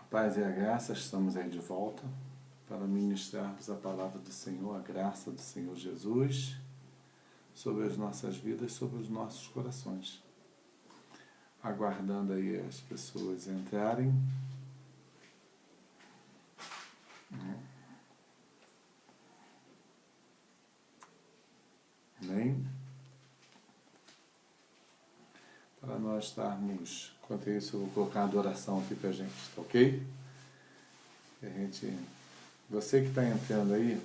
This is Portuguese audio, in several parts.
Paz e a graça, estamos aí de volta para ministrarmos a palavra do Senhor, a graça do Senhor Jesus, sobre as nossas vidas, sobre os nossos corações. Aguardando aí as pessoas entrarem. Amém? Para nós estarmos, enquanto isso, eu vou colocar uma adoração aqui para a gente, tá ok? Você que está entrando aí,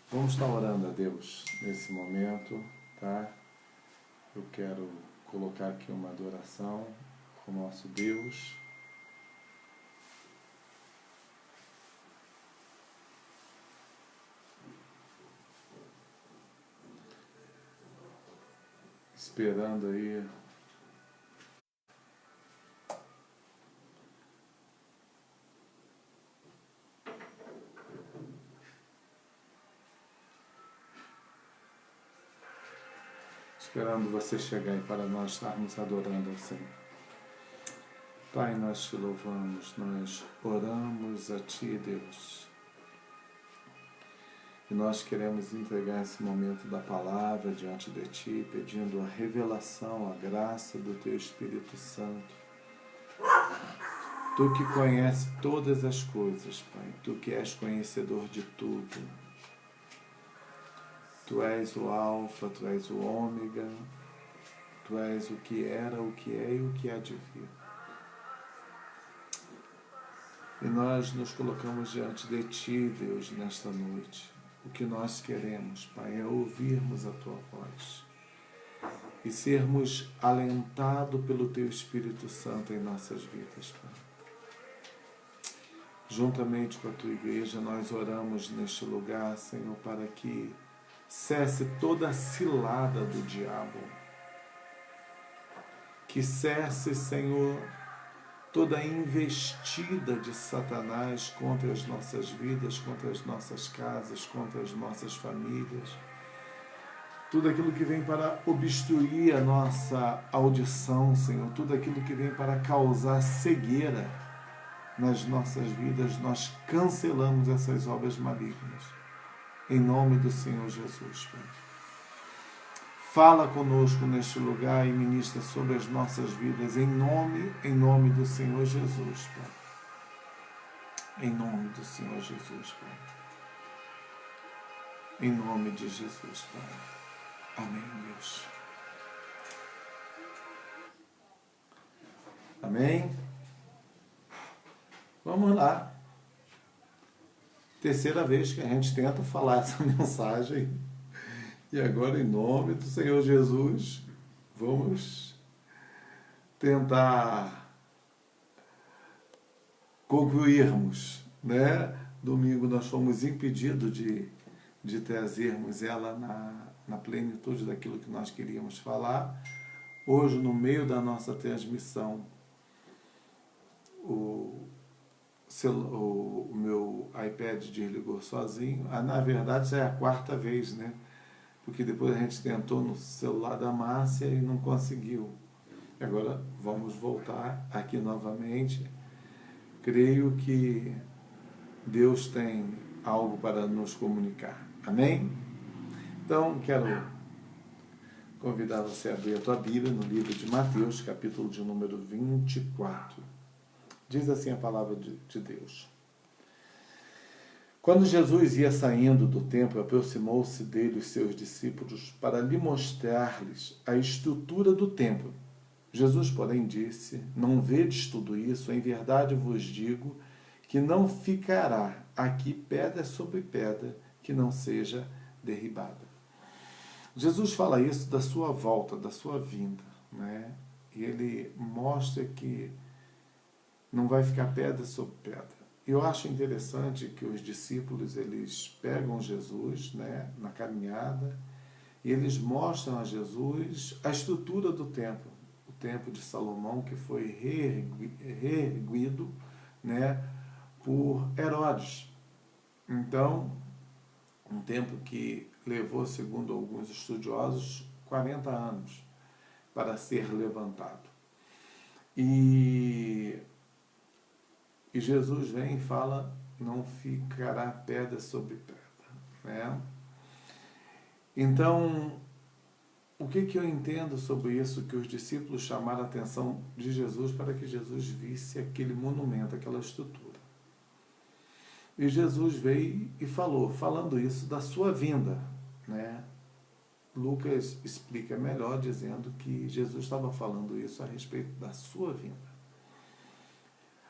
vamos estar orando a Deus nesse momento, tá? Eu quero colocar aqui uma adoração ao nosso Deus. Esperando aí você chegar aí para nós estarmos adorando ao Senhor. Pai, nós te louvamos, nós oramos a Ti, Deus. E nós queremos entregar esse momento da palavra diante de Ti, pedindo a revelação, a graça do Teu Espírito Santo. Tu que conhece todas as coisas, Pai, Tu que és conhecedor de tudo. Tu és o Alfa, Tu és o Ômega, Tu és o que era, o que é e o que há de vir. E nós nos colocamos diante de Ti, Deus, nesta noite. O que nós queremos, Pai, é ouvirmos a Tua voz e sermos alentados pelo Teu Espírito Santo em nossas vidas, Pai. Juntamente com a Tua igreja, nós oramos neste lugar, Senhor, para que cesse toda a cilada do diabo. Que cesse, Senhor, toda a investida de Satanás contra as nossas vidas, contra as nossas casas, contra as nossas famílias. Tudo aquilo que vem para obstruir a nossa audição, Senhor, tudo aquilo que vem para causar cegueira nas nossas vidas, nós cancelamos essas obras malignas. Em nome do Senhor Jesus, Pai. Fala conosco neste lugar e ministra sobre as nossas vidas, em nome do Senhor Jesus, Pai. Em nome do Senhor Jesus, Pai. Em nome de Jesus, Pai. Amém, Deus. Amém? Vamos lá. Terceira vez que a gente tenta falar essa mensagem. E agora, em nome do Senhor Jesus, vamos tentar concluirmos, né? Domingo nós fomos impedidos de trazermos ela na plenitude daquilo que nós queríamos falar. Hoje, no meio da nossa transmissão, o meu iPad desligou sozinho. Na verdade, já é a quarta vez, né? Porque depois a gente tentou no celular da Márcia e não conseguiu. Agora vamos voltar aqui novamente. Creio que Deus tem algo para nos comunicar. Amém? Então, quero convidar você a abrir a tua Bíblia no livro de Mateus, capítulo de número 24. Diz assim a palavra de Deus. Quando Jesus ia saindo do templo, aproximou-se dele os seus discípulos para lhe mostrar-lhes a estrutura do templo. Jesus, porém, disse: Não vedes tudo isso? Em verdade vos digo que não ficará aqui pedra sobre pedra que não seja derribada. Jesus fala isso da sua volta, da sua vinda, né? E ele mostra que não vai ficar pedra sobre pedra. Eu acho interessante que os discípulos, eles pegam Jesus, né, na caminhada, e eles mostram a Jesus a estrutura do templo, o templo de Salomão, que foi reerguido, né, por Herodes. Então, um templo que levou, segundo alguns estudiosos, 40 anos para ser levantado. E E Jesus vem e fala, não ficará pedra sobre pedra. Né? Então, o que eu entendo sobre isso? Que os discípulos chamaram a atenção de Jesus para que Jesus visse aquele monumento, aquela estrutura. E Jesus veio e falou, falando isso da sua vinda. Né? Lucas explica melhor, dizendo que Jesus estava falando isso a respeito da sua vinda.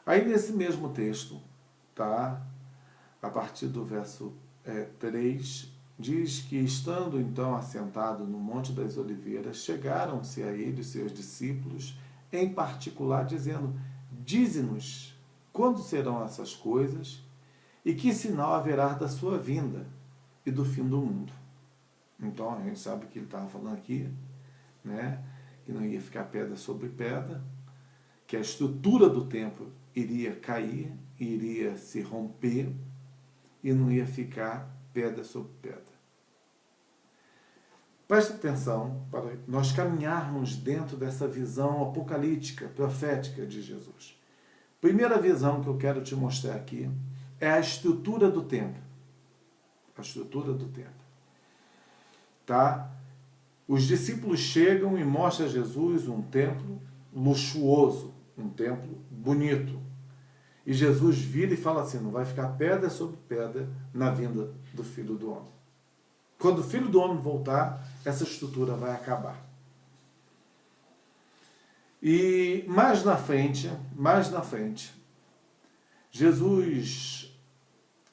Aí nesse mesmo texto, tá? A partir do verso 3, diz que estando então assentado no Monte das Oliveiras, chegaram-se a ele os seus discípulos, em particular dizendo, dize-nos quando serão essas coisas e que sinal haverá da sua vinda e do fim do mundo. Então a gente sabe que ele estava falando aqui, né, que não ia ficar pedra sobre pedra, que a estrutura do templo iria cair, iria se romper e não ia ficar pedra sobre pedra. Preste atenção para nós caminharmos dentro dessa visão apocalíptica, profética de Jesus. Primeira visão que eu quero te mostrar aqui é a estrutura do templo. A estrutura do templo. Tá? Os discípulos chegam e mostram a Jesus um templo luxuoso, um templo bonito. E Jesus vira e fala assim, não vai ficar pedra sobre pedra na vinda do Filho do Homem. Quando o Filho do Homem voltar, essa estrutura vai acabar. E mais na frente, Jesus,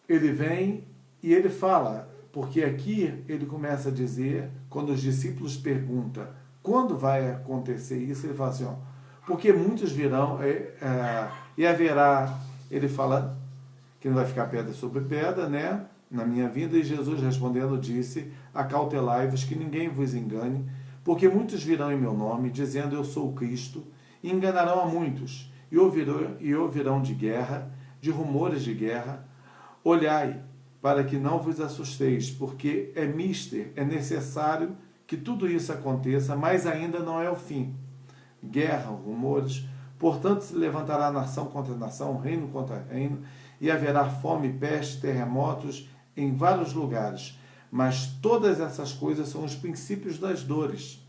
ele vem e ele fala, porque aqui ele começa a dizer, quando os discípulos perguntam quando vai acontecer isso, ele fala assim, ó, porque muitos virão e haverá, ele fala que não vai ficar pedra sobre pedra, né, na minha vinda, e Jesus respondendo disse, acautelai-vos que ninguém vos engane, porque muitos virão em meu nome, dizendo eu sou o Cristo, e enganarão a muitos, e ouvirão de guerra, de rumores de guerra. Olhai, para que não vos assusteis, porque é necessário que tudo isso aconteça, mas ainda não é o fim. Guerra, rumores, portanto se levantará nação contra nação, reino contra reino, e haverá fome, peste, terremotos em vários lugares. Mas todas essas coisas são os princípios das dores.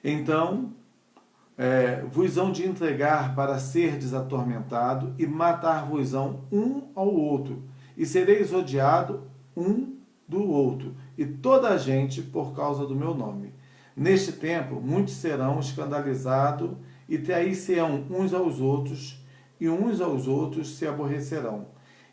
Então, vos hão de entregar para serdes atormentado, e matar-vos-ão um ao outro, e sereis odiado um do outro, e toda a gente por causa do meu nome. Neste tempo, muitos serão escandalizados, e trair-se-ão uns aos outros, e uns aos outros se aborrecerão.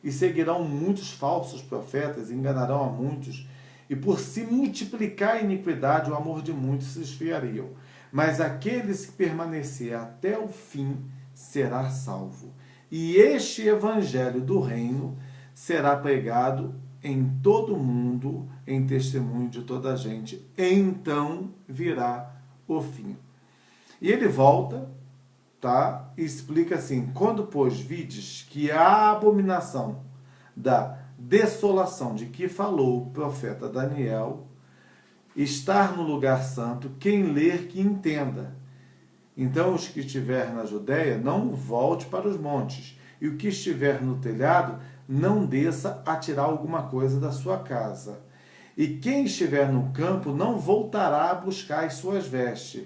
E seguirão muitos falsos profetas, e enganarão a muitos, e por se multiplicar a iniquidade, o amor de muitos se esfriariam. Mas aqueles que permanecer até o fim será salvo. E este evangelho do reino será pregado em todo o mundo, em testemunho de toda a gente. Então virá o fim. E ele volta, tá? E explica assim, quando, pois, vides que a abominação da desolação de que falou o profeta Daniel estar no lugar santo, quem ler que entenda. Então os que estiver na Judéia não volte para os montes, e o que estiver no telhado não desça a tirar alguma coisa da sua casa. E quem estiver no campo não voltará a buscar as suas vestes.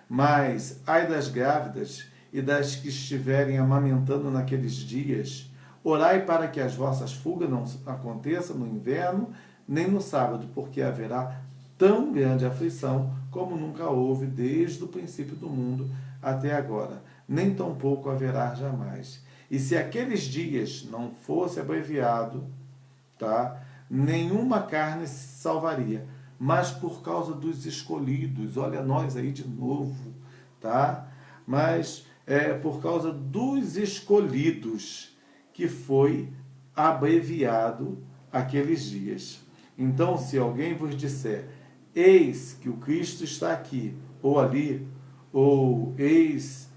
Mas, ai das grávidas e das que estiverem amamentando naqueles dias, orai para que as vossas fugas não aconteçam no inverno, nem no sábado, porque haverá tão grande aflição como nunca houve desde o princípio do mundo até agora, nem tampouco haverá jamais. E se aqueles dias não fosse abreviado, tá? Nenhuma carne se salvaria, mas por causa dos escolhidos, olha nós aí de novo, tá? Mas por causa dos escolhidos que foi abreviado aqueles dias. Então, se alguém vos disser, eis que o Cristo está aqui, ou ali, ou eis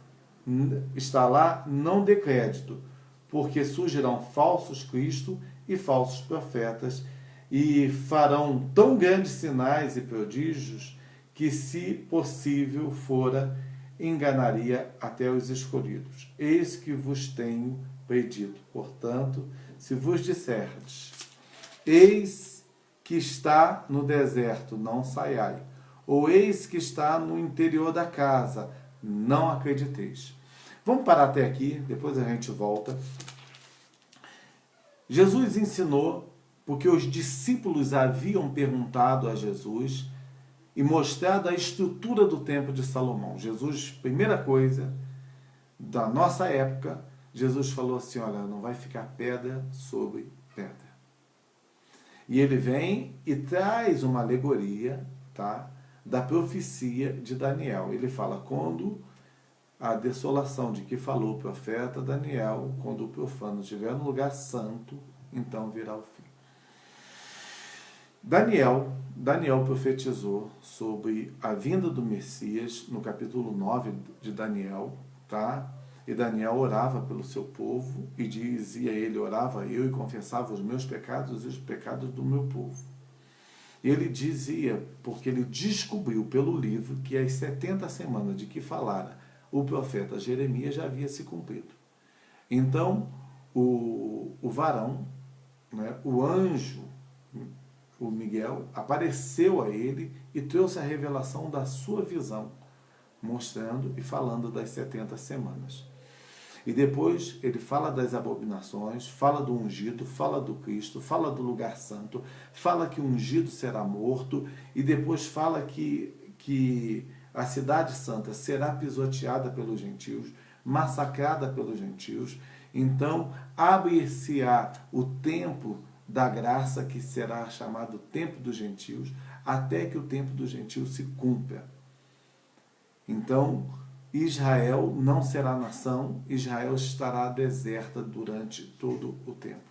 está lá, não dê crédito, porque surgirão falsos Cristo e falsos profetas, e farão tão grandes sinais e prodígios que, se possível fora, enganaria até os escolhidos. Eis que vos tenho predito. Portanto, se vos disserdes, eis que está no deserto, não saiai. Ou eis que está no interior da casa, não acrediteis. Vamos parar até aqui, depois a gente volta. Jesus ensinou, porque os discípulos haviam perguntado a Jesus e mostrado a estrutura do templo de Salomão. Jesus, primeira coisa, da nossa época, Jesus falou assim, olha, não vai ficar pedra sobre pedra. E ele vem e traz uma alegoria, tá, da profecia de Daniel. Ele fala, quando a desolação de que falou o profeta Daniel, quando o profano estiver no lugar santo, então virá o fim. Daniel profetizou sobre a vinda do Messias no capítulo 9 de Daniel, tá? E Daniel orava pelo seu povo e dizia ele, orava eu e confessava os meus pecados e os pecados do meu povo. Ele dizia, porque ele descobriu pelo livro que as 70 semanas de que falara o profeta Jeremias já havia se cumprido. Então, o varão, né, o anjo, o Miguel, apareceu a ele e trouxe a revelação da sua visão, mostrando e falando das 70 semanas. E depois ele fala das abominações, fala do ungido, fala do Cristo, fala do lugar santo, fala que o ungido será morto e depois fala que a cidade santa será pisoteada pelos gentios, massacrada pelos gentios. Então, abre-se-á o tempo da graça, que será chamado tempo dos gentios, até que o tempo dos gentios se cumpra. Então, Israel não será nação, Israel estará deserta durante todo o tempo.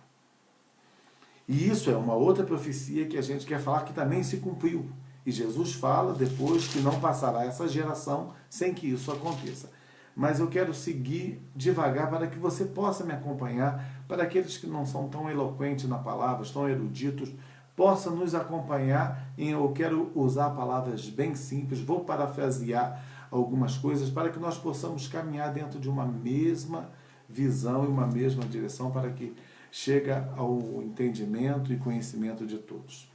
E isso é uma outra profecia que a gente quer falar que também se cumpriu. E Jesus fala depois que não passará essa geração sem que isso aconteça. Mas eu quero seguir devagar para que você possa me acompanhar, para aqueles que não são tão eloquentes na palavra, tão eruditos, possam nos acompanhar. Eu quero usar palavras bem simples, vou parafrasear algumas coisas para que nós possamos caminhar dentro de uma mesma visão e uma mesma direção para que chegue ao entendimento e conhecimento de todos.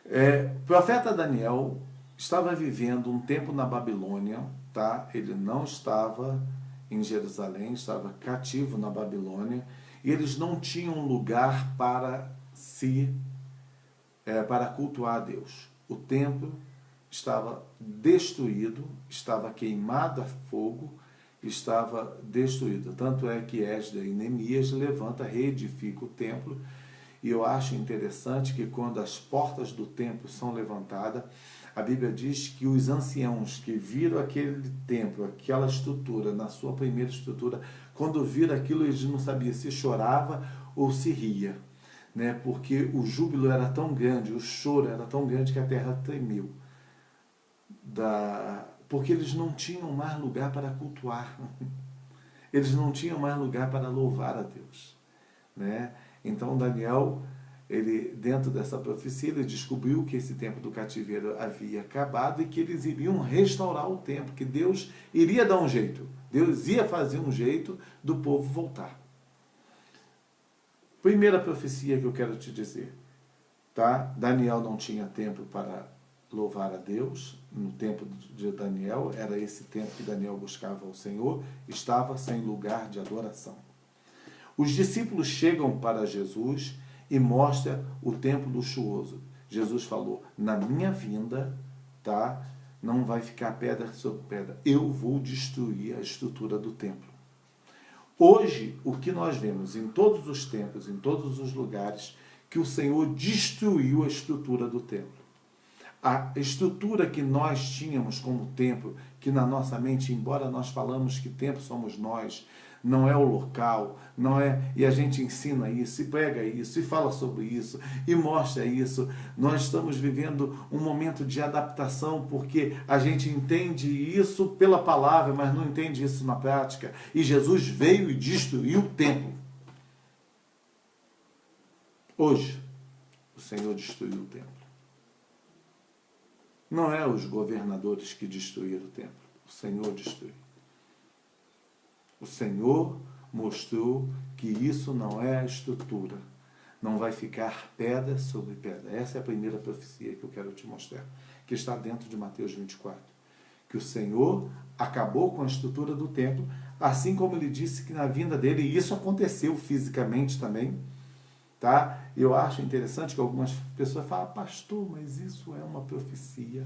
O profeta Daniel estava vivendo um tempo na Babilônia, tá? Ele não estava em Jerusalém, estava cativo na Babilônia, e eles não tinham lugar para para cultuar a Deus. O templo estava destruído, estava queimado a fogo, estava destruído. Tanto é que Esdras e Neemias levanta, reedifica o templo. E eu acho interessante que quando as portas do templo são levantadas, a Bíblia diz que os anciãos que viram aquele templo, aquela estrutura, na sua primeira estrutura, quando viram aquilo, eles não sabiam se chorava ou se ria, né? Porque o júbilo era tão grande, o choro era tão grande que a terra tremeu. Porque eles não tinham mais lugar para cultuar, eles não tinham mais lugar para louvar a Deus, né? Então Daniel, ele, dentro dessa profecia, ele descobriu que esse tempo do cativeiro havia acabado e que eles iriam restaurar o tempo, que Deus iria dar um jeito, Deus ia fazer um jeito do povo voltar. Primeira profecia que eu quero te dizer, tá? Daniel não tinha tempo para louvar a Deus. No tempo de Daniel, era esse tempo que Daniel buscava ao Senhor, estava sem lugar de adoração. Os discípulos chegam para Jesus e mostram o templo luxuoso. Jesus falou, na minha vinda, tá? Não vai ficar pedra sobre pedra. Eu vou destruir a estrutura do templo. Hoje, o que nós vemos em todos os templos, em todos os lugares, que o Senhor destruiu a estrutura do templo. A estrutura que nós tínhamos como templo, que na nossa mente, embora nós falamos que templo somos nós, não é o local, não é, e a gente ensina isso, e prega isso, e fala sobre isso, e mostra isso. Nós estamos vivendo um momento de adaptação, porque a gente entende isso pela palavra, mas não entende isso na prática. E Jesus veio e destruiu o templo. Hoje, o Senhor destruiu o templo. Não é os governadores que destruíram o templo. O Senhor destruiu. O Senhor mostrou que isso não é a estrutura. Não vai ficar pedra sobre pedra. Essa é a primeira profecia que eu quero te mostrar, que está dentro de Mateus 24. Que o Senhor acabou com a estrutura do templo, assim como ele disse que na vinda dele, e isso aconteceu fisicamente também, tá? Eu acho interessante que algumas pessoas falam, pastor, mas isso é uma profecia,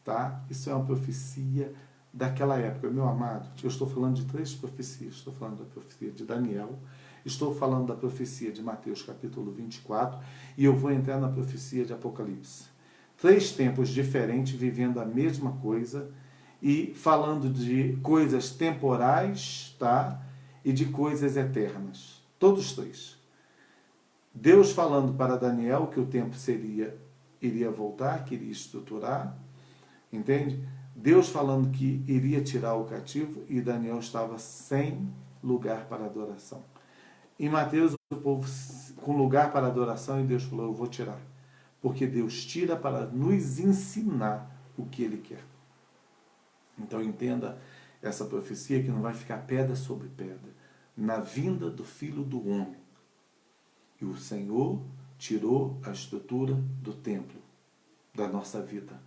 tá? Isso é uma profecia daquela época. Meu amado, eu estou falando de 3 profecias. Estou falando da profecia de Daniel, estou falando da profecia de Mateus capítulo 24, e eu vou entrar na profecia de Apocalipse. 3 tempos diferentes, vivendo a mesma coisa, e falando de coisas temporais, tá? E de coisas eternas. Todos 3. Deus falando para Daniel que o tempo iria voltar, que iria estruturar, entende? Deus falando que iria tirar o cativo, e Daniel estava sem lugar para adoração. Em Mateus, o povo com lugar para adoração, e Deus falou, eu vou tirar. Porque Deus tira para nos ensinar o que Ele quer. Então entenda essa profecia, que não vai ficar pedra sobre pedra. Na vinda do Filho do Homem. E o Senhor tirou a estrutura do templo, da nossa vida.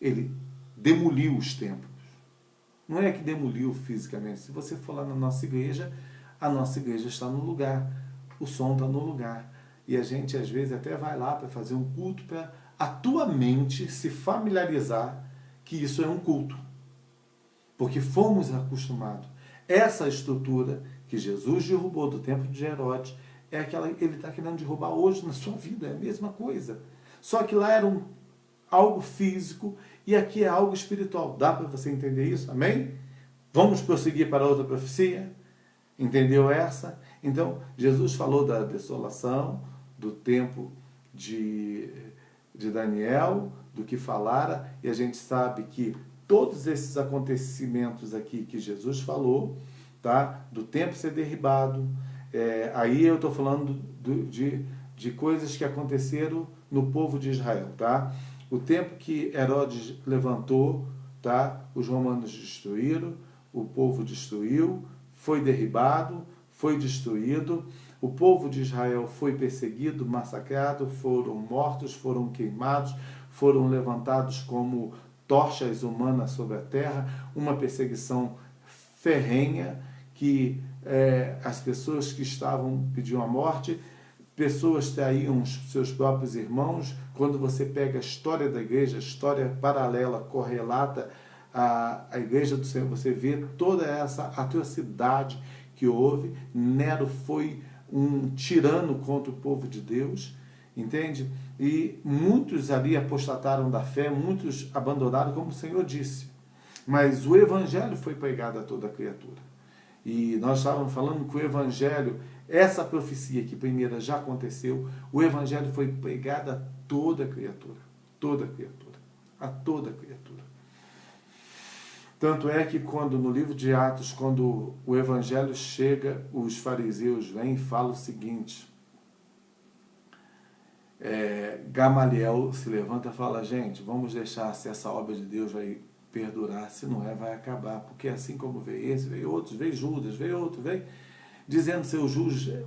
Ele demoliu os templos. Não é que demoliu fisicamente. Se você for lá na nossa igreja, a nossa igreja está no lugar. O som está no lugar. E a gente, às vezes, até vai lá para fazer um culto, para a tua mente se familiarizar que isso é um culto. Porque fomos acostumados. Essa estrutura que Jesus derrubou do templo de Herodes, é aquela que ele está querendo derrubar hoje na sua vida. É a mesma coisa. Só que lá era algo físico e aqui é algo espiritual. Dá para você entender isso? Amém? Vamos prosseguir para outra profecia? Entendeu essa? Então, Jesus falou da desolação, do tempo de Daniel, do que falara, e a gente sabe que todos esses acontecimentos aqui que Jesus falou, tá? Do templo ser derribado, aí eu estou falando de coisas que aconteceram no povo de Israel, tá? O tempo que Herodes levantou, tá? Os romanos destruíram, o povo destruiu, foi derribado, foi destruído, o povo de Israel foi perseguido, massacrado, foram mortos, foram queimados, foram levantados como tochas humanas sobre a terra, uma perseguição ferrenha que as pessoas que estavam pediam a morte, pessoas traíam os seus próprios irmãos. Quando você pega a história da igreja, a história paralela, correlata à igreja do Senhor, você vê toda essa atrocidade que houve. Nero foi um tirano contra o povo de Deus, entende? E muitos ali apostataram da fé, muitos abandonaram, como o Senhor disse. Mas o evangelho foi pregado a toda criatura. E nós estávamos falando que o evangelho, essa profecia que primeiro já aconteceu, o evangelho foi pregado a toda criatura. Toda criatura. A toda criatura. Tanto é que quando no livro de Atos, quando o evangelho chega, os fariseus vêm e falam o seguinte. Gamaliel se levanta e fala, gente, vamos deixar se essa obra de Deus vai perdurar, se não vai acabar, porque assim como veio esse, veio outros, veio Judas, veio outro, veio dizendo ser o justo,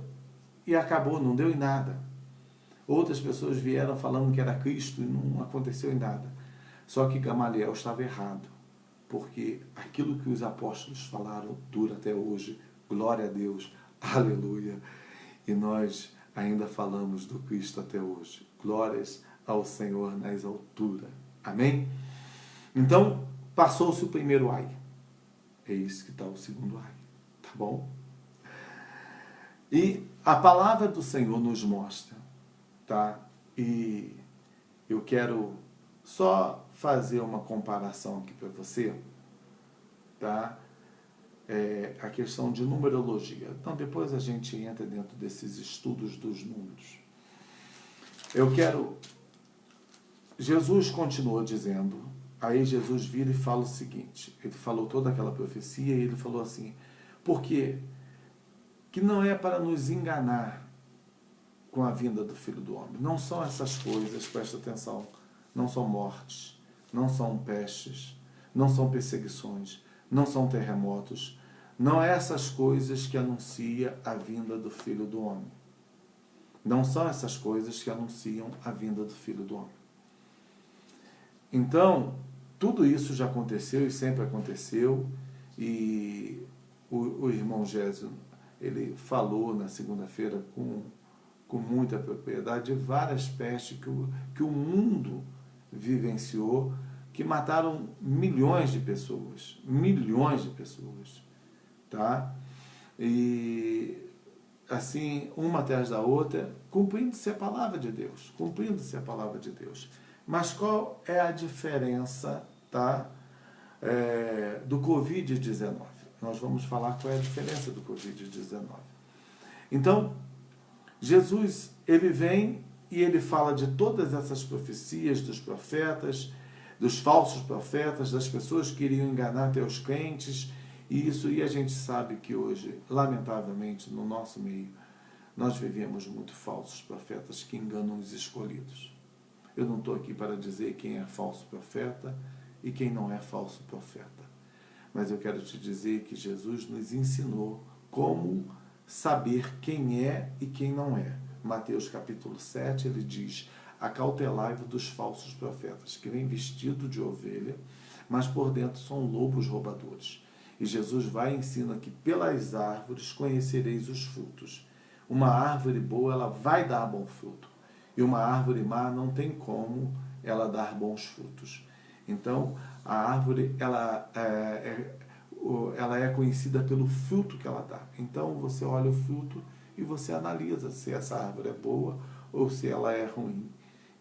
e acabou, não deu em nada. Outras pessoas vieram falando que era Cristo e não aconteceu em nada. Só que Gamaliel estava errado, porque aquilo que os apóstolos falaram dura até hoje, glória a Deus, aleluia, e nós ainda falamos do Cristo até hoje. Glórias ao Senhor nas alturas. Amém? Então, passou-se o primeiro ai. É isso que está o segundo ai. Tá bom? E a palavra do Senhor nos mostra, tá? E eu quero só fazer uma comparação aqui para você, tá? A questão de numerologia. Então, depois a gente entra dentro desses estudos dos números. Jesus continuou dizendo, aí Jesus vira e fala o seguinte, ele falou toda aquela profecia e ele falou assim, porque que não é para nos enganar com a vinda do Filho do Homem. Não são essas coisas, presta atenção, não são mortes, não são pestes, não são perseguições, não são terremotos, não é essas coisas que anuncia a vinda do Filho do Homem. Não são essas coisas que anunciam a vinda do Filho do Homem. Então, tudo isso já aconteceu e sempre aconteceu, e o irmão Gésio, ele falou na segunda-feira com muita propriedade de várias pestes que o mundo vivenciou, que mataram milhões de pessoas, tá? E assim, uma atrás da outra, cumprindo-se a palavra de Deus, Mas qual é a diferença, tá, do Covid-19? Nós vamos falar qual é a diferença do Covid-19. Então, Jesus, ele vem e ele fala de todas essas profecias dos profetas, dos falsos profetas, das pessoas que iriam enganar até os crentes, e a gente sabe que hoje, lamentavelmente, no nosso meio, nós vivemos muito falsos profetas que enganam os escolhidos. Eu não estou aqui para dizer quem é falso profeta e quem não é falso profeta. Mas eu quero te dizer que Jesus nos ensinou como saber quem é e quem não é. Mateus capítulo 7, ele diz: acautelai-vos dos falsos profetas, que vêm vestido de ovelha, mas por dentro são lobos roubadores. E Jesus vai e ensina que pelas árvores conhecereis os frutos. Uma árvore boa, ela vai dar bom fruto. E uma árvore má não tem como ela dar bons frutos. Então, a árvore, ela é conhecida pelo fruto que ela dá. Então, você olha o fruto e você analisa se essa árvore é boa ou se ela é ruim.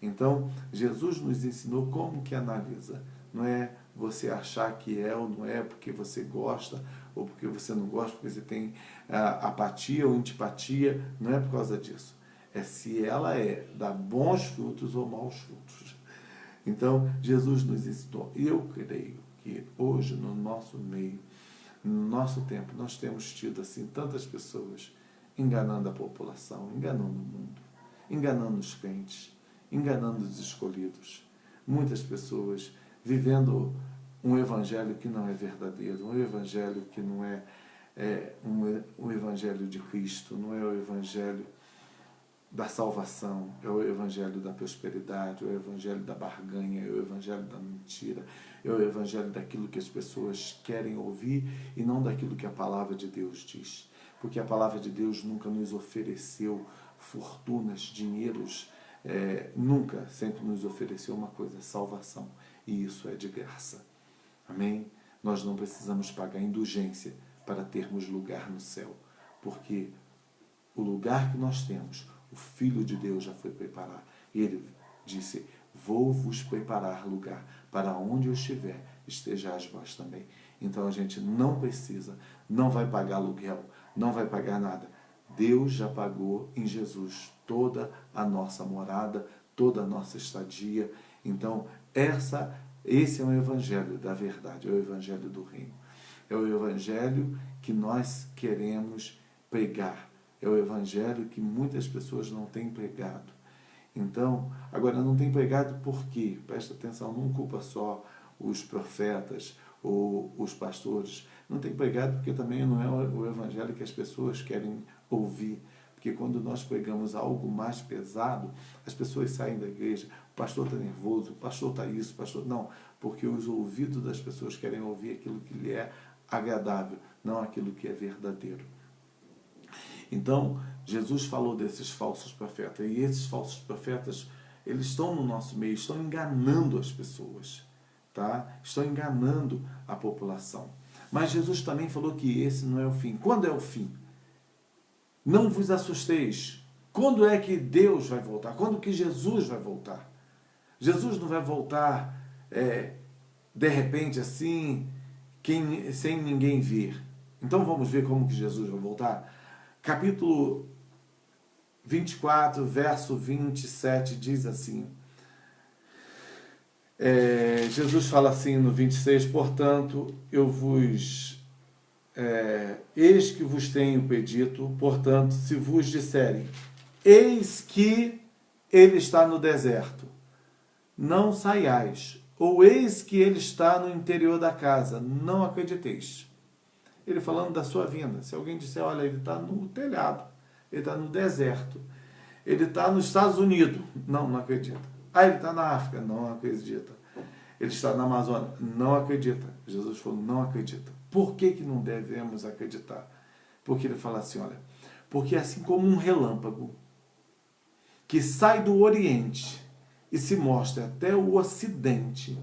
Então, Jesus nos ensinou como que analisa. Não é você achar que é ou não é porque você gosta ou porque você não gosta, porque você tem apatia ou antipatia. Não é por causa disso. É se ela dá bons frutos ou maus frutos. Então, Jesus nos ensinou. E eu creio que hoje, no nosso meio, no nosso tempo, nós temos tido assim tantas pessoas enganando a população, enganando o mundo, enganando os crentes, enganando os escolhidos. Muitas pessoas vivendo um evangelho que não é verdadeiro, um evangelho que não é um evangelho de Cristo, não é o evangelho da salvação, é o evangelho da prosperidade, é o evangelho da barganha, é o evangelho da mentira, é o evangelho daquilo que as pessoas querem ouvir e não daquilo que a palavra de Deus diz. Porque a palavra de Deus nunca nos ofereceu fortunas, dinheiros, nunca, sempre nos ofereceu uma coisa: salvação. E isso é de graça. Amém? Nós não precisamos pagar indulgência para termos lugar no céu, porque o lugar que nós temos, o Filho de Deus já foi preparar. Ele disse: vou vos preparar lugar, para onde eu estiver, estejais vós também. Então a gente não precisa, não vai pagar aluguel, não vai pagar nada. Deus já pagou em Jesus toda a nossa morada, toda a nossa estadia. Então esse é o evangelho da verdade, é o evangelho do reino. É o evangelho que nós queremos pregar. É o evangelho que muitas pessoas não têm pregado. Então, agora não tem pregado por quê? Presta atenção, não culpa só os profetas ou os pastores. Não tem pregado porque também não é o evangelho que as pessoas querem ouvir. Porque quando nós pregamos algo mais pesado, as pessoas saem da igreja: o pastor está nervoso, o pastor está isso, o pastor... Não, porque os ouvidos das pessoas querem ouvir aquilo que lhe é agradável, não aquilo que é verdadeiro. Então, Jesus falou desses falsos profetas, e esses falsos profetas, eles estão no nosso meio, estão enganando as pessoas, tá? Estão enganando a população. Mas Jesus também falou que esse não é o fim. Quando é o fim? Não vos assusteis. Quando é que Deus vai voltar? Quando que Jesus vai voltar? Jesus não vai voltar de repente assim, sem ninguém ver. Então vamos ver como que Jesus vai voltar? Capítulo 24, verso 27, diz assim, Jesus fala assim no 26, portanto, eis que vos tenho pedido, portanto, se vos disserem, eis que ele está no deserto, não saiais. Ou eis que ele está no interior da casa, não acrediteis. Ele falando da sua vinda. Se alguém disser, olha, ele está no telhado, ele está no deserto, ele está nos Estados Unidos, não acredita. Ah, ele está na África, não acredita. Ele está na Amazônia, não acredita. Jesus falou, não acredita. Por que não devemos acreditar? Porque ele fala assim, olha, porque assim como um relâmpago que sai do Oriente e se mostra até o Ocidente,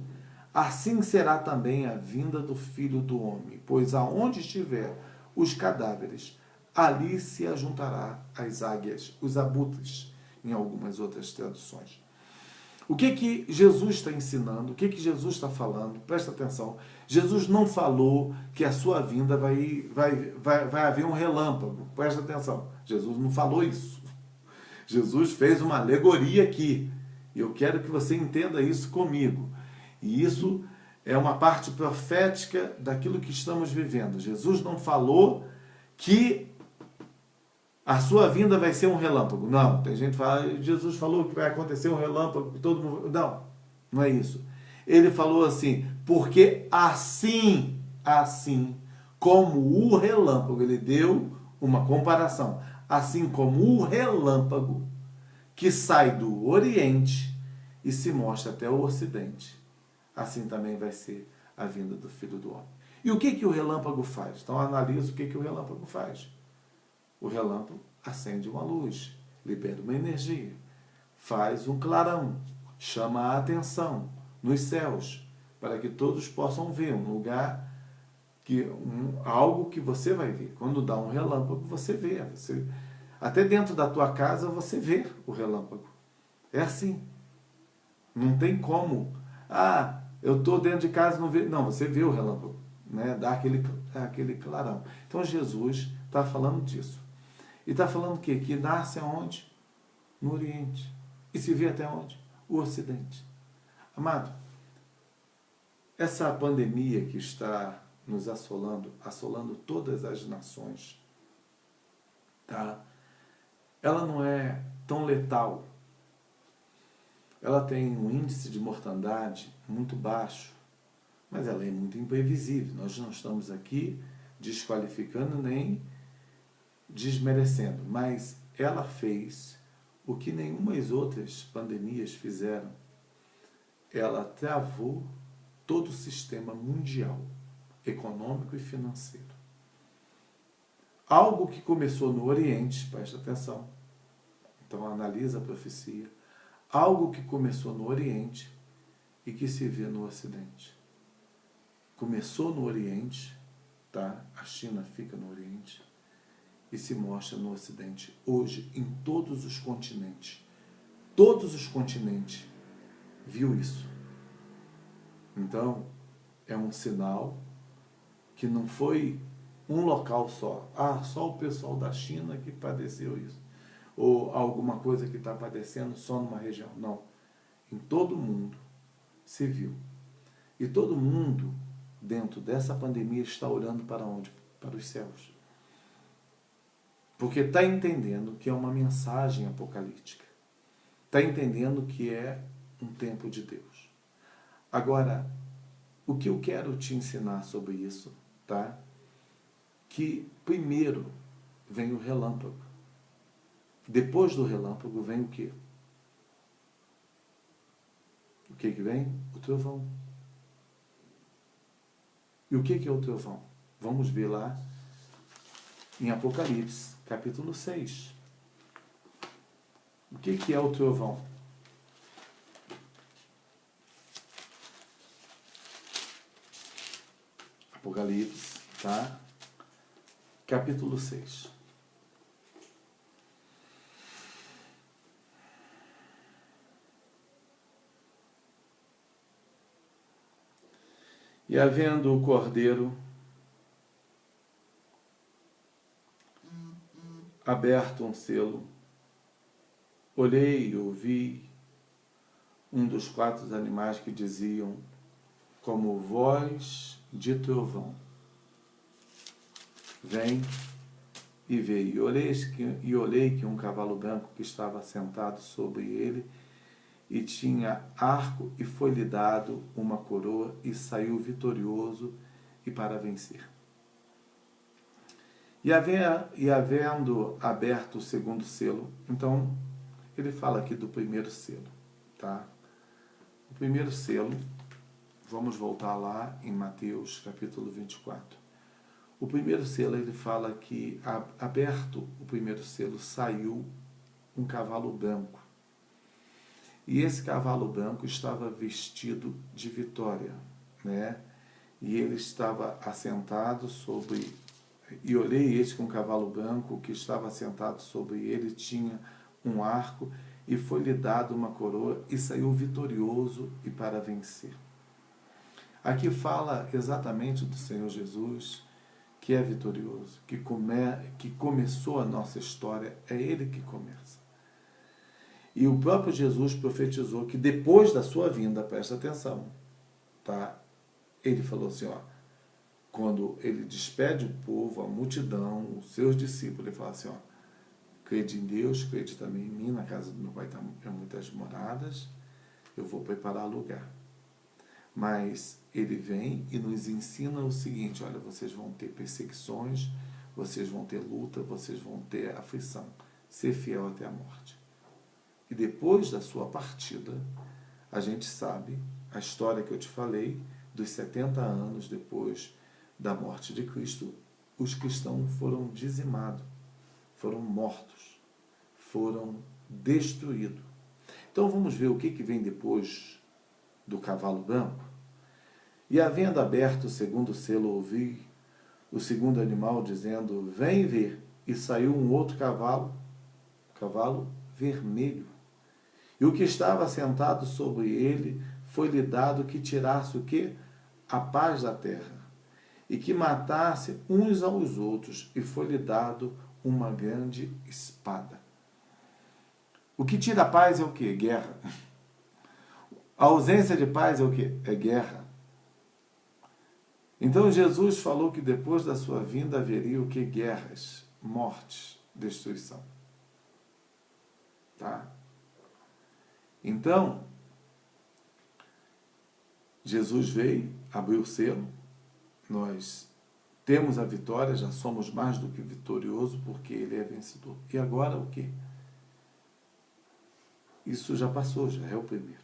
assim será também a vinda do Filho do Homem, pois aonde estiver os cadáveres, ali se ajuntará as águias, os abutres, em algumas outras traduções. O que Jesus está ensinando? O que Jesus está falando? Presta atenção. Jesus não falou que a sua vinda vai haver um relâmpago. Presta atenção. Jesus não falou isso. Jesus fez uma alegoria aqui. E eu quero que você entenda isso comigo. E isso é uma parte profética daquilo que estamos vivendo. Jesus não falou que a sua vinda vai ser um relâmpago. Não, tem gente que fala, Jesus falou que vai acontecer um relâmpago, que todo mundo... Não é isso. Ele falou assim, porque assim como o relâmpago, ele deu uma comparação, assim como o relâmpago que sai do Oriente e se mostra até o Ocidente, assim também vai ser a vinda do Filho do Homem. E o que o relâmpago faz? Então analisa o que o relâmpago faz. O relâmpago acende uma luz, libera uma energia, faz um clarão, chama a atenção nos céus, para que todos possam ver um lugar, algo que você vai ver. Quando dá um relâmpago, você vê. Até dentro da tua casa, você vê o relâmpago. É assim. Não tem como. Ah, eu estou dentro de casa e não vejo. Não, você vê o relâmpago. Né? Dá aquele clarão. Então, Jesus está falando disso. E está falando o quê? Que nasce aonde? No Oriente. E se vê até onde? O Ocidente. Amado, essa pandemia que está nos assolando todas as nações, tá? Ela não é tão letal. Ela tem um índice de mortandade muito baixo, mas ela é muito imprevisível. Nós não estamos aqui desqualificando nem desmerecendo, mas ela fez o que nenhumas outras pandemias fizeram. Ela travou todo o sistema mundial, econômico e financeiro. Algo que começou no Oriente, presta atenção, então analisa a profecia, algo que começou no Oriente e que se vê no Ocidente. Começou no Oriente, tá? A China fica no Oriente, e se mostra no Ocidente, hoje, em todos os continentes. Todos os continentes viu isso. Então, é um sinal que não foi um local só. Ah, só o pessoal da China que padeceu isso. Ou alguma coisa que está padecendo só numa região. Não. Em todo mundo se viu. E todo mundo, dentro dessa pandemia, está olhando para onde? Para os céus. Porque está entendendo que é uma mensagem apocalíptica. Está entendendo que é um tempo de Deus. Agora, o que eu quero te ensinar sobre isso, tá? Que primeiro vem o relâmpago. Depois do relâmpago vem o quê? O que vem? O trovão. E o que é o trovão? Vamos ver lá em Apocalipse, capítulo 6. O que é o trovão? Apocalipse, tá? Capítulo 6. E havendo o cordeiro aberto um selo, olhei e ouvi um dos 4 animais que diziam, como voz de trovão, vem e veio. E olhei que um cavalo branco que estava sentado sobre ele, e tinha arco, e foi-lhe dado uma coroa, e saiu vitorioso e para vencer. E havendo aberto o segundo selo, então ele fala aqui do primeiro selo, tá? O primeiro selo, vamos voltar lá em Mateus capítulo 24. O primeiro selo, ele fala que aberto o primeiro selo, saiu um cavalo branco. E esse cavalo branco estava vestido de vitória, né? E ele estava assentado sobre... E olhei, eis que um cavalo branco que estava assentado sobre ele tinha um arco, e foi-lhe dado uma coroa, e saiu vitorioso e para vencer. Aqui fala exatamente do Senhor Jesus, que é vitorioso, que começou a nossa história, é Ele que começa. E o próprio Jesus profetizou que depois da sua vinda, presta atenção, tá? Ele falou assim, ó, quando ele despede o povo, a multidão, os seus discípulos, ele fala assim, ó, crede em Deus, crede também em mim, na casa do meu pai tem muitas moradas, eu vou preparar lugar. Mas ele vem e nos ensina o seguinte, olha, vocês vão ter perseguições, vocês vão ter luta, vocês vão ter aflição, ser fiel até a morte. E depois da sua partida, a gente sabe a história que eu te falei, dos 70 anos depois da morte de Cristo, os cristãos foram dizimados, foram mortos, foram destruídos. Então vamos ver o que vem depois do cavalo branco. E havendo aberto o segundo selo, ouvi o segundo animal dizendo, vem ver. E saiu um outro cavalo vermelho. E o que estava sentado sobre ele foi-lhe dado que tirasse o quê? A paz da terra, e que matasse uns aos outros, e foi-lhe dado uma grande espada. O que tira a paz é o quê? Guerra. A ausência de paz é o quê? É guerra. Então Jesus falou que depois da sua vinda haveria o quê? Guerras, mortes, destruição. Tá? Então, Jesus veio, abriu o selo, nós temos a vitória, já somos mais do que vitorioso, porque Ele é vencedor. E agora o quê? Isso já passou, já é o primeiro.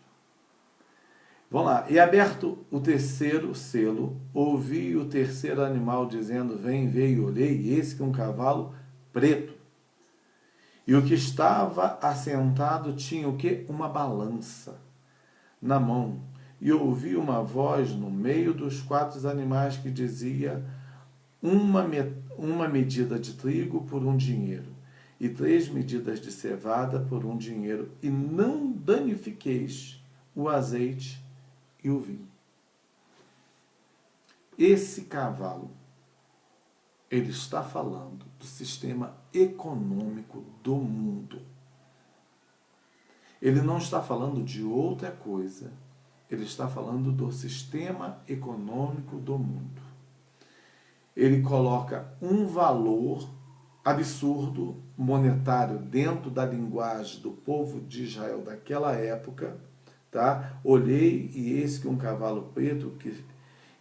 Vamos lá. E aberto o terceiro selo, ouvi o terceiro animal dizendo, vem, veio, olhei, e eis que um cavalo preto. E o que estava assentado tinha o quê? Uma balança na mão. E ouvi uma voz no meio dos 4 animais que dizia, uma medida de trigo por 1 dinheiro, e 3 medidas de cevada por 1 dinheiro, e não danifiqueis o azeite e o vinho. Esse cavalo, ele está falando do sistema econômico do mundo. Ele não está falando de outra coisa. Ele está falando do sistema econômico do mundo. Ele coloca um valor absurdo, monetário, dentro da linguagem do povo de Israel daquela época, tá? Olhei e eis que um cavalo preto,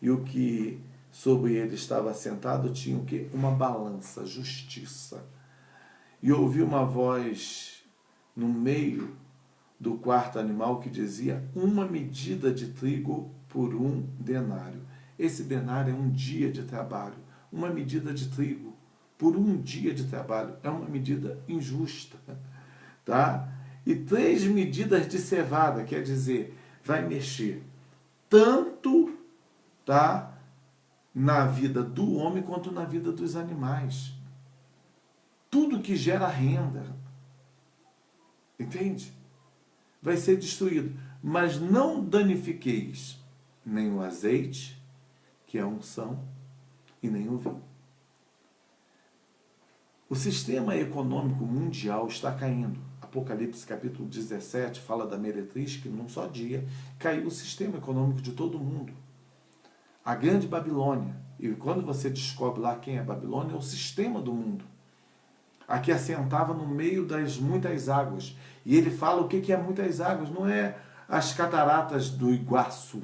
e o que sobre ele estava sentado tinha o quê? Uma balança, justiça. E ouvi uma voz no meio do 4º animal que dizia, uma medida de trigo por 1 denário. Esse denário é um dia de trabalho. Uma medida de trigo por 1 dia de trabalho é uma medida injusta, tá? E 3 medidas de cevada, quer dizer, vai mexer tanto, tá, na vida do homem quanto na vida dos animais. Tudo que gera renda, entende? Vai ser destruído. Mas não danifiqueis nem o azeite, que é a unção, e nem o vinho. O sistema econômico mundial está caindo. Apocalipse capítulo 17 fala da meretriz que num só dia caiu o sistema econômico de todo mundo. A grande Babilônia. E quando você descobre lá quem é Babilônia, é o sistema do mundo. a que assentava no meio das muitas águas. E ele fala o que é muitas águas, não é as cataratas do Iguaçu,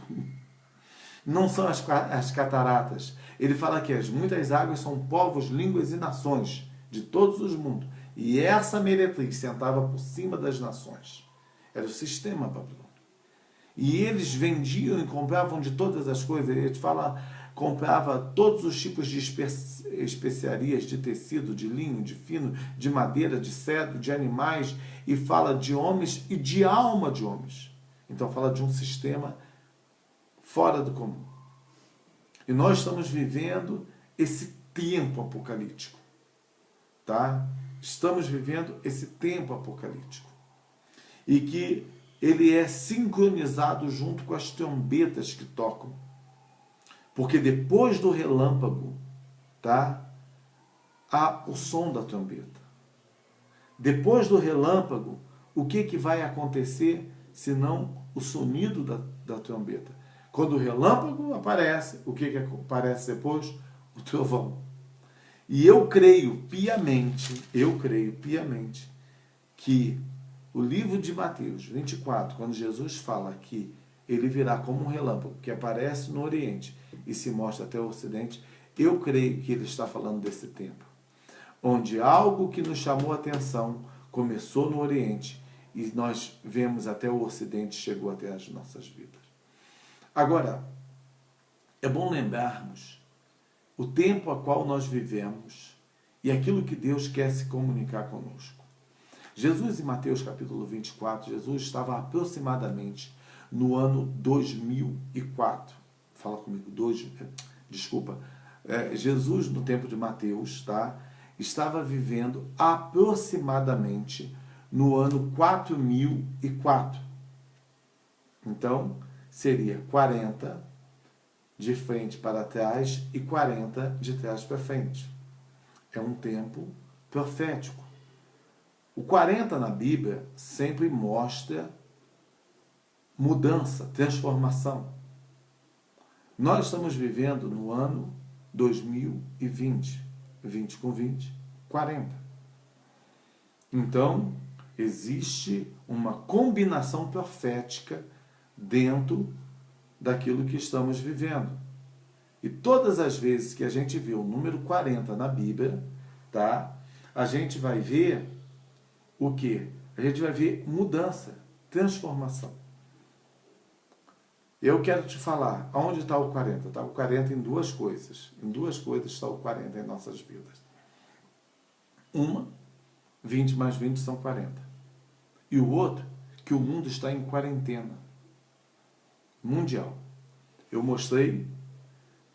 não são as cataratas. Ele fala que as muitas águas são povos, línguas e nações de todos os mundos. E essa meretriz sentava por cima das nações. Era o sistema babilônico. E eles vendiam e compravam de todas as coisas. Ele fala, comprava todos os tipos de especiarias, de tecido, de linho, de fino, de madeira, de cedro, de animais, e fala de homens e de alma de homens. Então fala de um sistema fora do comum. E nós estamos vivendo esse tempo apocalíptico, tá? Estamos vivendo esse tempo apocalíptico. E que ele é sincronizado junto com as trombetas que tocam. Porque depois do relâmpago, tá? Há o som da trombeta. Depois do relâmpago, o que vai acontecer senão o sonido da trombeta? Quando o relâmpago aparece, o que aparece depois? O trovão. E eu creio piamente que o livro de Mateus 24, quando Jesus fala que ele virá como um relâmpago que aparece no Oriente e se mostra até o Ocidente, eu creio que ele está falando desse tempo, onde algo que nos chamou a atenção começou no Oriente e nós vemos até o Ocidente, chegou até as nossas vidas. Agora, é bom lembrarmos o tempo a qual nós vivemos e aquilo que Deus quer se comunicar conosco. Jesus, em Mateus capítulo 24, Jesus estava aproximadamente no ano 2004. Fala comigo, Jesus, no tempo de Mateus, tá? Estava vivendo aproximadamente no ano 4004. Então, seria 40 de frente para trás e 40 de trás para frente. É um tempo profético. O 40 na Bíblia sempre mostra mudança, transformação. Nós estamos vivendo no ano 2020. 20 com 20, 40. Então, existe uma combinação profética dentro daquilo que estamos vivendo. E todas as vezes que a gente vê o número 40 na Bíblia, tá? A gente vai ver o quê? A gente vai ver mudança, transformação. Eu quero te falar, aonde está o 40? Está o 40 em duas coisas. Em duas coisas está o 40 em nossas vidas. Uma, 20 mais 20 são 40. E o outro, que o mundo está em quarentena mundial. Eu mostrei,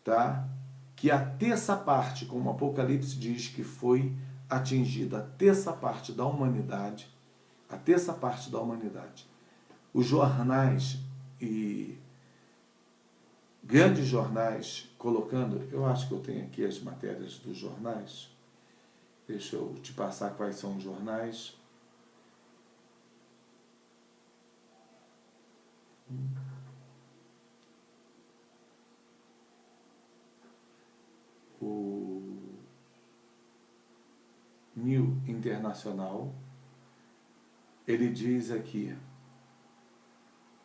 tá, que a terça parte, como o Apocalipse diz que foi atingida a terça parte da humanidade, os jornais e grandes jornais colocando, eu acho que eu tenho aqui as matérias dos jornais, deixa eu te passar quais são os jornais. O New Internacional, ele diz aqui,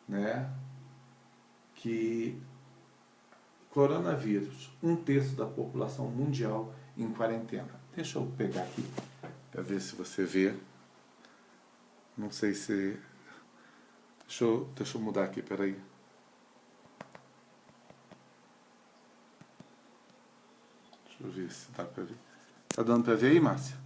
né, que coronavírus, 1/3 da população mundial em quarentena. Deixa eu pegar aqui para ver se você vê. Não sei se... Deixa eu mudar aqui, peraí. Deixa eu ver se dá para ver. Tá dando para ver aí, Márcia?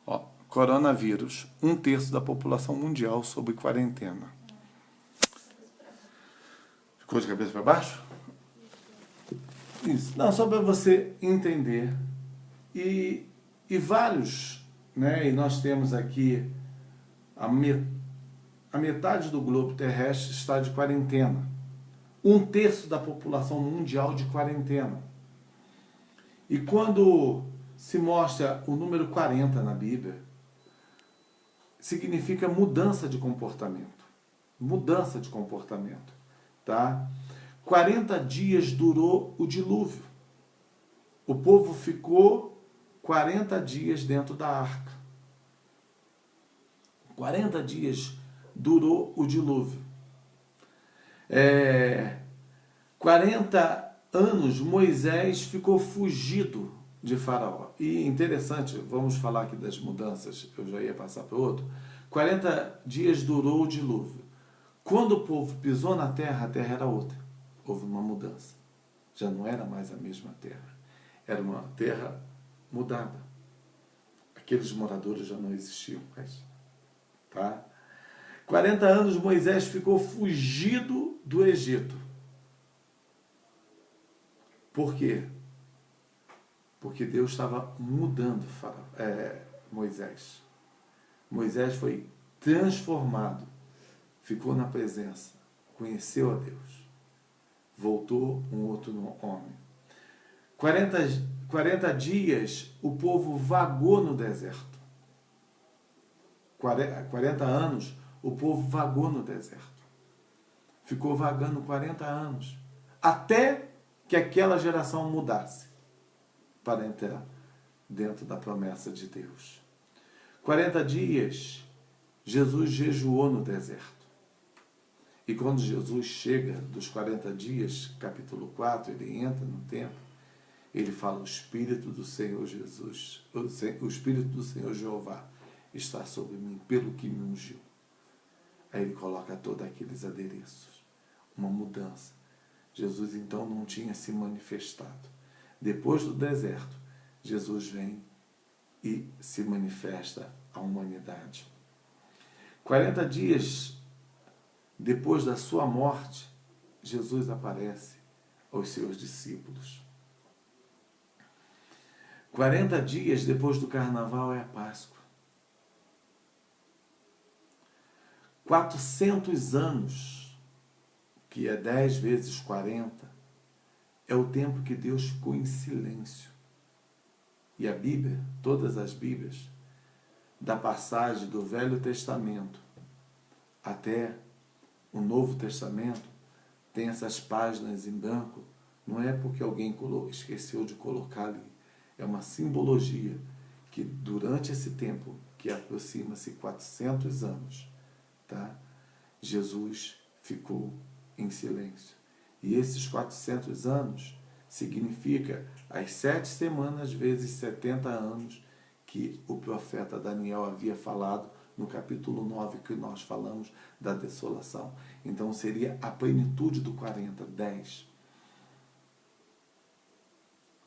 Ó, coronavírus, 1/3 da população mundial sob quarentena. Ficou de cabeça para baixo? Isso. Não, só para você entender. E vários, né? E nós temos aqui a metade do globo terrestre está de quarentena. 1/3 da população mundial de quarentena. E quando se mostra o número 40 na Bíblia, significa mudança de comportamento. Mudança de comportamento, tá? 40 dias durou o dilúvio. O povo ficou 40 dias dentro da arca. 40 dias durou o dilúvio. 40 anos Moisés ficou fugido de Faraó. E interessante, vamos falar aqui das mudanças, eu já ia passar para outro. 40 dias durou o dilúvio. Quando o povo pisou na terra, a terra era outra. Houve uma mudança. Já não era mais a mesma terra. Era uma terra mudada. Aqueles moradores já não existiam mais. Tá? 40 anos Moisés ficou fugido do Egito. Por quê? Porque Deus estava mudando Moisés. Moisés foi transformado, ficou na presença, conheceu a Deus, voltou um outro homem. 40 dias o povo vagou no deserto. 40 anos o povo vagou no deserto. Ficou vagando 40 anos. Até que aquela geração mudasse para entrar dentro da promessa de Deus. 40 dias Jesus jejuou no deserto. E quando Jesus chega dos 40 dias, capítulo 4, ele entra no templo, ele fala: o Espírito do Senhor Jesus, o Espírito do Senhor Jeová está sobre mim, pelo que me ungiu. Aí ele coloca todos aqueles adereços. Uma mudança. Jesus então não tinha se manifestado. Depois do deserto, Jesus vem e se manifesta à humanidade. 40 dias depois da sua morte, Jesus aparece aos seus discípulos. 40 dias depois do carnaval é a Páscoa. 400 anos, que é 10 vezes 40, é o tempo que Deus ficou em silêncio. E a Bíblia, todas as Bíblias, da passagem do Velho Testamento até o Novo Testamento, tem essas páginas em branco. Não é porque alguém esqueceu de colocar ali. É uma simbologia que durante esse tempo, que aproxima-se 400 anos, tá? Jesus ficou em silêncio. E esses 400 anos significa as 7 semanas vezes 70 anos que o profeta Daniel havia falado no capítulo 9, que nós falamos da desolação. Então seria a plenitude do 40, 10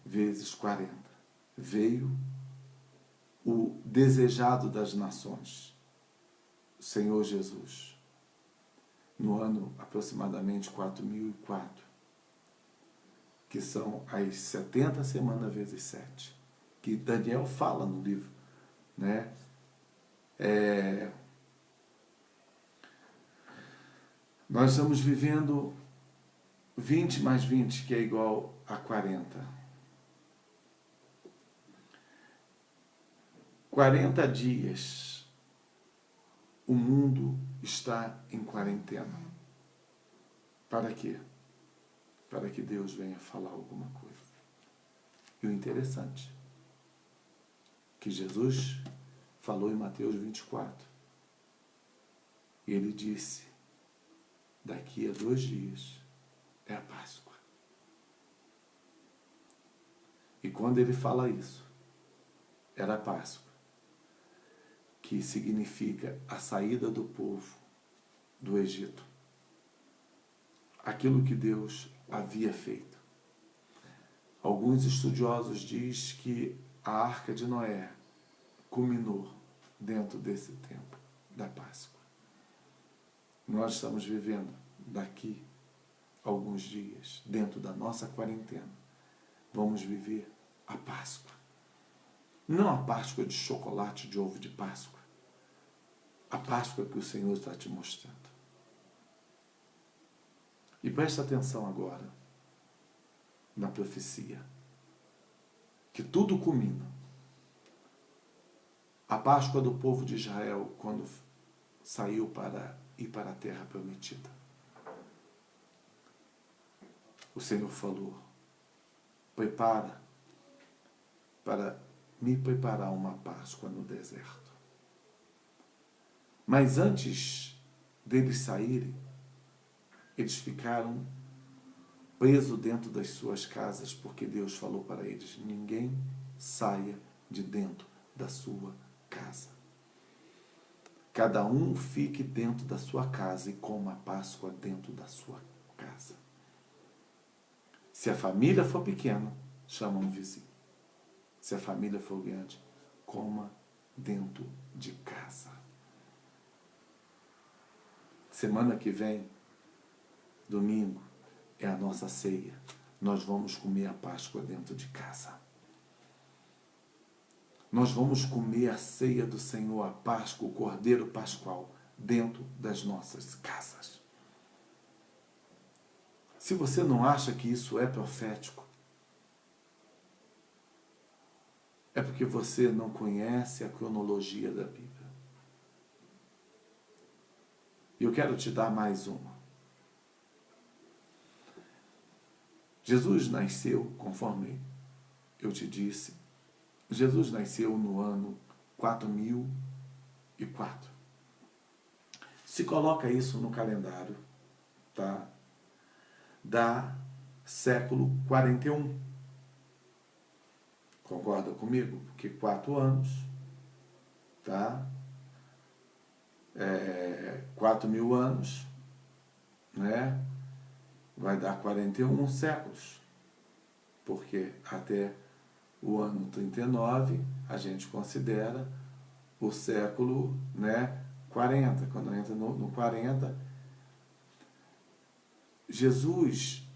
vezes 40. Veio o desejado das nações, o Senhor Jesus, no ano aproximadamente 4004, que são as 70 semanas vezes 7, que Daniel fala no livro, né? Nós estamos vivendo 20 mais 20, que é igual a 40. 40 dias o mundo está em quarentena. Para quê? Para que Deus venha falar alguma coisa. E o interessante, que Jesus falou em Mateus 24. E ele disse: daqui a 2 dias é a Páscoa. E quando ele fala isso, era a Páscoa, que significa a saída do povo do Egito. Aquilo que Deus havia feito. Alguns estudiosos dizem que a Arca de Noé culminou dentro desse tempo da Páscoa. Nós estamos vivendo daqui a alguns dias, dentro da nossa quarentena, vamos viver a Páscoa. Não a Páscoa de chocolate, de ovo de Páscoa. A Páscoa que o Senhor está te mostrando. E presta atenção agora na profecia, que tudo culmina. A Páscoa do povo de Israel, quando saiu para ir para a terra prometida. o Senhor falou: prepara para me preparar uma Páscoa no deserto. Mas antes deles saírem, eles ficaram presos dentro das suas casas, porque Deus falou para eles: ninguém saia de dentro da sua casa. Cada um fique dentro da sua casa e coma a Páscoa dentro da sua casa. Se a família for pequena, chama um vizinho. Se a família for grande, coma dentro de casa. Semana que vem, domingo, é a nossa ceia. Nós vamos comer a Páscoa dentro de casa. Nós vamos comer a ceia do Senhor, a Páscoa, o Cordeiro Pascual, dentro das nossas casas. Se você não acha que isso é profético, é porque você não conhece a cronologia da Bíblia. E eu quero te dar mais uma. Jesus nasceu, conforme eu te disse, Jesus nasceu no ano 4004. Se coloca isso no calendário, tá? Da século 41. Concorda comigo? Porque 4 anos, tá? 4.000 anos, né? Vai dar 41 séculos. Porque até o ano 39, a gente considera o século, né, 40. Quando entra no 40, Jesus,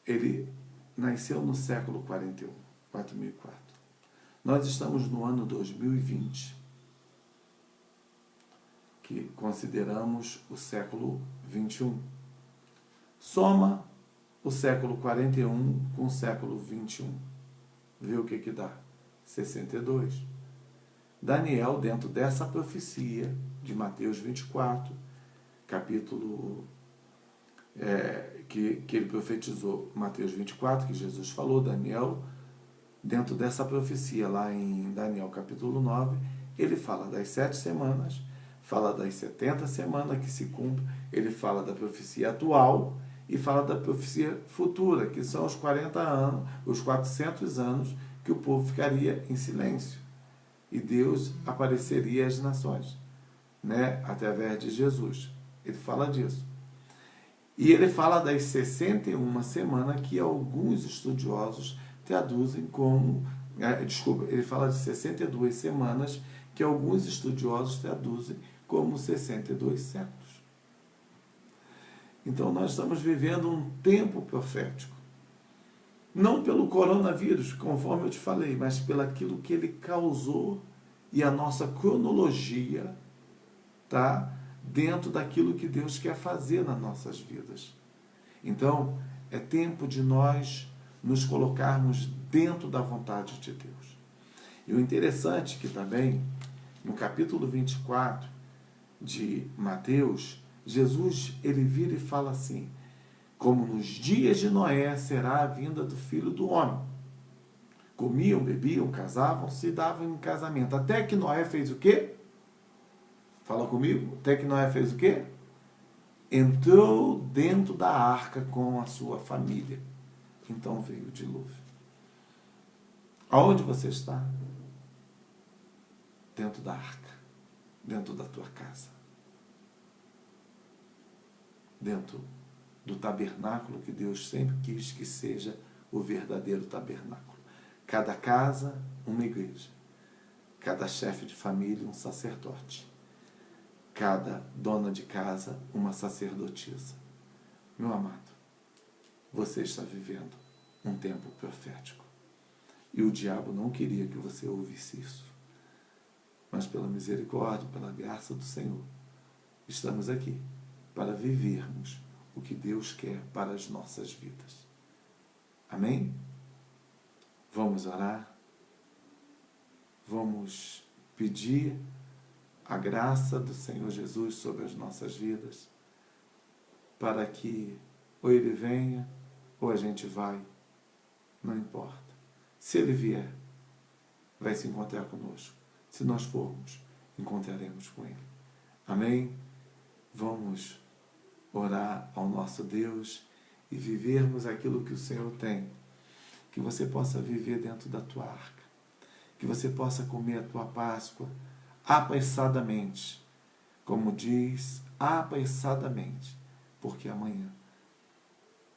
ele nasceu no século 41, 4004. Nós estamos no ano 2020, que consideramos o século 21. Soma o século 41 com o século 21. Vê o que dá? 62. Daniel, dentro dessa profecia de Mateus 24, capítulo que ele profetizou, Mateus 24, que Jesus falou, Daniel, dentro dessa profecia, lá em Daniel capítulo 9, ele fala das 7 semanas, fala das 70 semanas que se cumprem, ele fala da profecia atual e fala da profecia futura, que são os 40 anos, os 400 anos que o povo ficaria em silêncio. E Deus apareceria às nações, né, através de Jesus. Ele fala disso. E ele fala das 61 semanas que alguns estudiosos traduzem como... ele fala de 62 semanas que alguns estudiosos traduzem como 62 séculos. Então nós estamos vivendo um tempo profético. Não pelo coronavírus, conforme eu te falei, mas pelo aquilo que ele causou e a nossa cronologia, tá, dentro daquilo que Deus quer fazer nas nossas vidas. Então, é tempo de nós nos colocarmos dentro da vontade de Deus. E o interessante é que também, no capítulo 24 de Mateus, Jesus, ele vira e fala assim: como nos dias de Noé será a vinda do Filho do Homem. Comiam, bebiam, casavam, se davam em casamento. Até que Noé fez o quê? Fala comigo. Até que Noé fez o quê? Entrou dentro da arca com a sua família. Então veio o dilúvio. Aonde você está? Dentro da arca. Dentro da tua casa. Dentro do tabernáculo que Deus sempre quis que seja o verdadeiro tabernáculo. Cada casa, uma igreja. Cada chefe de família, um sacerdote. Cada dona de casa, uma sacerdotisa. Meu amado, você está vivendo um tempo profético. E o diabo não queria que você ouvisse isso. Mas pela misericórdia, pela graça do Senhor, estamos aqui para vivermos o que Deus quer para as nossas vidas. Amém? Vamos orar? Vamos pedir a graça do Senhor Jesus sobre as nossas vidas, para que ou Ele venha, ou a gente vai, não importa. Se ele vier, vai se encontrar conosco. Se nós formos, encontraremos com ele. Amém? Vamos orar ao nosso Deus e vivermos aquilo que o Senhor tem. Que você possa viver dentro da tua arca. Que você possa comer a tua Páscoa apressadamente. Como diz, apressadamente. Porque amanhã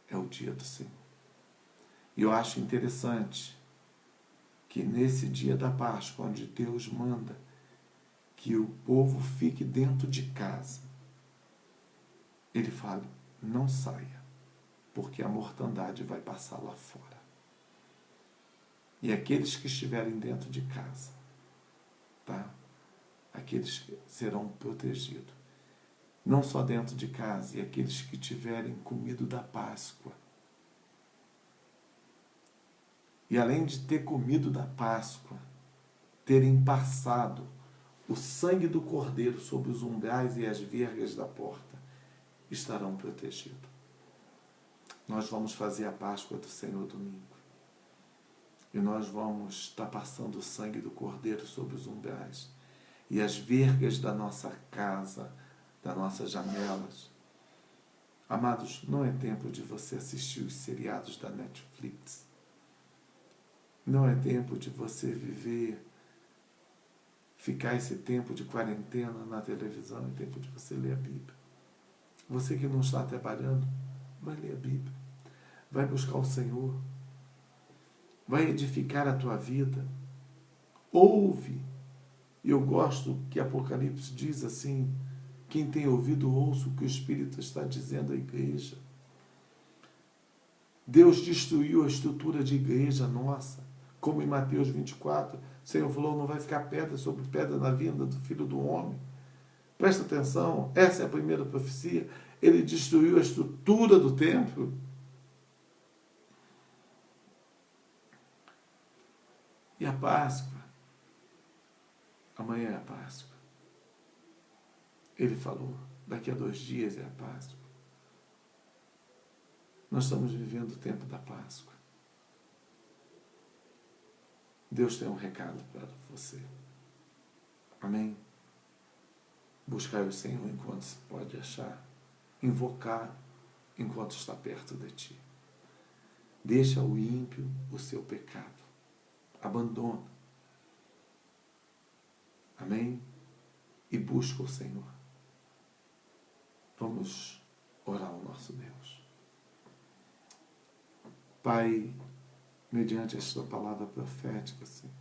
é o dia do Senhor. E eu acho interessante que nesse dia da Páscoa, onde Deus manda que o povo fique dentro de casa, ele fala, não saia, porque a mortandade vai passar lá fora. E aqueles que estiverem dentro de casa, tá? Aqueles que serão protegidos. Não só dentro de casa, e aqueles que tiverem comido da Páscoa. E além de ter comido da Páscoa, terem passado o sangue do Cordeiro sobre os umbrais e as vergas da porta, estarão protegidos. Nós vamos fazer a Páscoa do Senhor domingo. E nós vamos estar passando o sangue do Cordeiro sobre os umbrais e as vergas da nossa casa, das nossas janelas. Amados, não é tempo de você assistir os seriados da Netflix. Não é tempo de você ficar esse tempo de quarentena na televisão. É tempo de você ler a Bíblia. Você que não está trabalhando, vai ler a Bíblia. Vai buscar o Senhor. Vai edificar a tua vida. Ouve. Eu gosto que Apocalipse diz assim, quem tem ouvido, ouça o que o Espírito está dizendo à igreja. Deus destruiu a estrutura de igreja nossa, como em Mateus 24, o Senhor falou, não vai ficar pedra sobre pedra na vinda do Filho do Homem. Presta atenção, essa é a primeira profecia. Ele destruiu a estrutura do templo. E a Páscoa, amanhã é a Páscoa. Ele falou, daqui a 2 dias é a Páscoa. Nós estamos vivendo o tempo da Páscoa. Deus tem um recado para você. Amém? Buscar o Senhor enquanto se pode achar. Invocar enquanto está perto de ti. Deixa o ímpio o seu pecado. Abandona. Amém? E busca o Senhor. Vamos orar ao nosso Deus. Pai, mediante esta palavra profética, Senhor,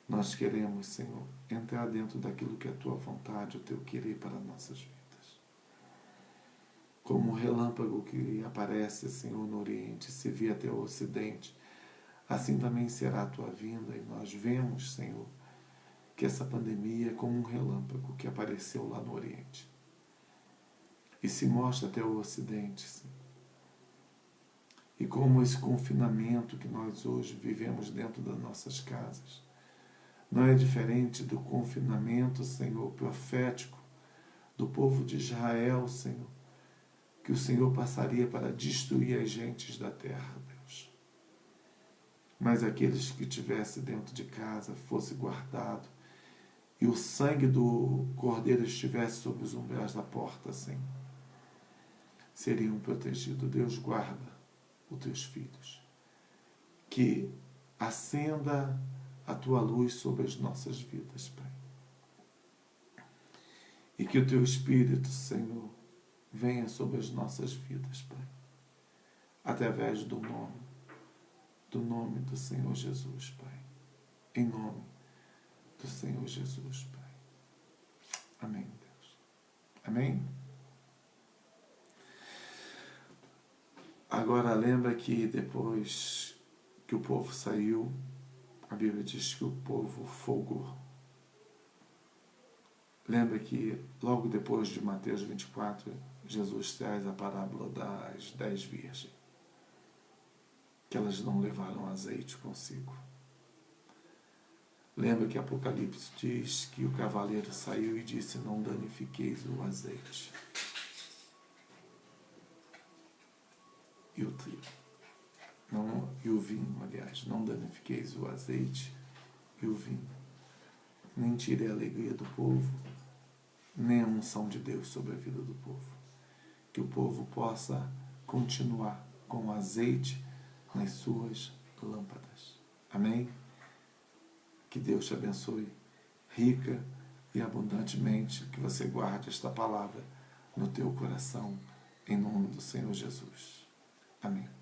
nós queremos, Senhor, entrar dentro daquilo que é a tua vontade, o teu querer para nossas vidas. Como um relâmpago que aparece, Senhor, no Oriente, se vê até o Ocidente, assim também será a tua vinda. E nós vemos, Senhor, que essa pandemia é como um relâmpago que apareceu lá no Oriente e se mostra até o Ocidente, Senhor. E como esse confinamento que nós hoje vivemos dentro das nossas casas não é diferente do confinamento, Senhor, profético do povo de Israel, Senhor, que o Senhor passaria para destruir as gentes da terra, Deus. Mas aqueles que estivessem dentro de casa fosse guardado e o sangue do Cordeiro estivesse sobre os umbrais da porta, Senhor, seriam protegidos. Deus, guarda os teus filhos. Que acenda a tua luz sobre as nossas vidas, Pai. E que o teu Espírito, Senhor, venha sobre as nossas vidas, Pai. Através do nome do Senhor Jesus, Pai. Em nome do Senhor Jesus, Pai. Amém, Deus. Amém? Agora lembra que depois que o povo saiu, a Bíblia diz que o povo folgou. Lembra que logo depois de Mateus 24, Jesus traz a parábola das 10 virgens, que elas não levaram azeite consigo. Lembra que Apocalipse diz que o cavaleiro saiu e disse, não danifiqueis o azeite. e o trigo. E o vinho, aliás, não danifiqueis o azeite e o vinho. Nem tire a alegria do povo, nem a unção de Deus sobre a vida do povo. Que o povo possa continuar com o azeite nas suas lâmpadas. Amém? Que Deus te abençoe rica e abundantemente, que você guarde esta palavra no teu coração, em nome do Senhor Jesus. Amém.